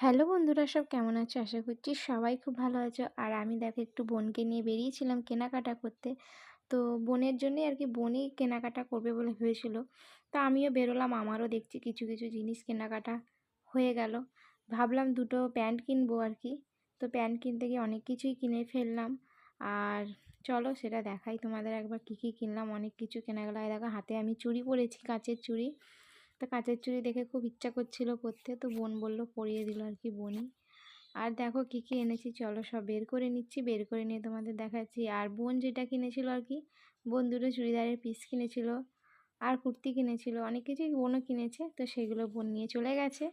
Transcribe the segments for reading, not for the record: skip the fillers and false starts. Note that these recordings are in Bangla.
হ্যালো বন্ধুরা, সব কেমন আছো? আশা করছি সবাই খুব ভালো আছো। আর আমি দেখো একটু বোনকে নিয়ে বেরিয়েছিলাম কেনাকাটা করতে। তো বোনের জন্যই আর কি, বোনই কেনাকাটা করবে বলে ভেবেছিল। তো আমিও বেরোলাম, আমারও দেখছি কিছু কিছু জিনিস কেনাকাটা হয়ে গেল। ভাবলাম দুটো প্যান্ট কিনবো আর কি। তো প্যান্ট কিনতে গিয়ে অনেক কিছুই কিনে ফেললাম। আর চলো সেটা দেখাই তোমাদের একবার কী কী কিনলাম। অনেক কিছু কেনা গেলো। এই দেখো হাতে আমি চুড়ি পরেছি, কাঁচের চুড়ি। তো কাঁচের চুড়ি দেখে খুব ইচ্ছা করছিল পরতে, তো বোন বললো পরিয়ে দিল আর কি বোনই। আর দেখো কী কী এনেছি, চলো সব বের করে নিচ্ছি, বের করে নিয়ে তোমাদের দেখাচ্ছি। আর বোন যেটা কিনেছিল আর কি, বোন দুটো চুড়িদারের পিস কিনেছিল, আর কুর্তি কিনেছিল, অনেক কিছুই বোনও কিনেছে। তো সেগুলো বোন নিয়ে চলে গেছে।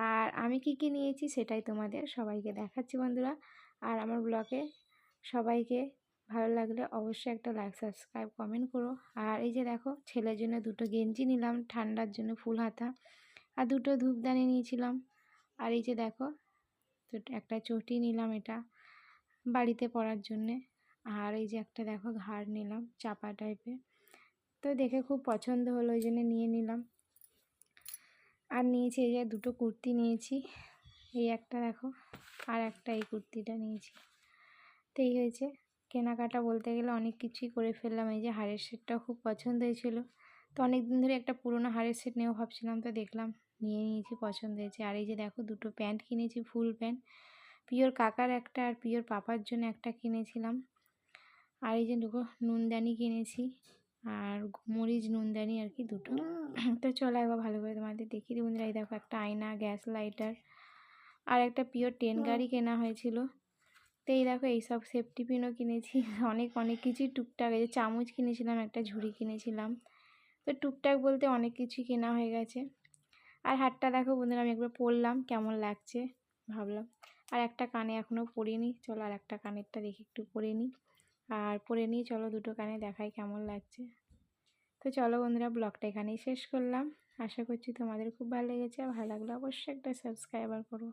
আর আমি কী কী নিয়েছি সেটাই তোমাদের সবাইকে দেখাচ্ছি বন্ধুরা। আর আমার ব্লগে সবাইকে ভালো লাগলে অবশ্যই একটা লাইক, সাবস্ক্রাইব, কমেন্ট করো। আর এই যে দেখো ছেলের জন্য দুটো গেঞ্জি নিলাম ঠান্ডার জন্য, ফুল হাতা। আর দুটো ধূপদানি নিয়েছিলাম। আর এই যে দেখো, তো একটা চটি নিলাম, এটা বাড়িতে পরার জন্যে। আর এই যে একটা দেখো ঘাড় নিলাম চাপা টাইপের। তো দেখে খুব পছন্দ হলো, ওই জন্য নিয়ে নিলাম। আর নিয়েছি এই যে দুটো কুর্তি নিয়েছি, এই একটা দেখো, আর একটা এই কুর্তিটা নিয়েছি। তো এই হয়েছে কেনাকাটা, বলতে গেলে অনেক কিছুই করে ফেললাম। এই যে হারের সেটটাও খুব পছন্দ হয়েছিল। তো অনেক দিন ধরে একটা পুরোনো হারের সেট নেবো ভাবছিলাম, তো দেখলাম নিয়ে নিয়েছি, পছন্দ হয়েছে। আর এই যে দেখো দুটো প্যান্ট কিনেছি, ফুল প্যান্ট, পিওর কাকার একটা আর পিওর পাপার জন্য একটা কিনেছিলাম। আর এই যে দুটো নুনদানি কিনেছি, আর মরিচ নুনদানি আর কি দুটো। তো চলো একবার ভালো করে তোমাদের দেখিয়ে দিই বন্ধুরা। এই দেখো একটা আয়না, গ্যাস লাইটার, আর একটা পিওর টেন গাড়ি কেনা হয়েছিল। তো এই দেখো এইসব সেফটি পিনও কিনেছি। অনেক অনেক কিছুই টুকটাক, এই যে চামচ কিনেছিলাম, একটা ঝুড়ি কিনেছিলাম। তো টুকটাক বলতে অনেক কিছুই কেনা হয়ে গেছে। আর হারটা দেখো বন্ধুরা, আমি একবার পরলাম, কেমন লাগছে ভাবলাম। আর একটা কানে এখনও পরিনি, চলো আর একটা কানেরটা দেখি একটু পরে নিই। আর পরে নিয়ে চলো দুটো কানে দেখাই কেমন লাগছে। তো চলো বন্ধুরা, ব্লগটা এখানেই শেষ করলাম। আশা করছি তোমাদের খুব ভালো লেগেছে। আর ভালো লাগলে অবশ্যই একটা সাবস্ক্রাইবার করো।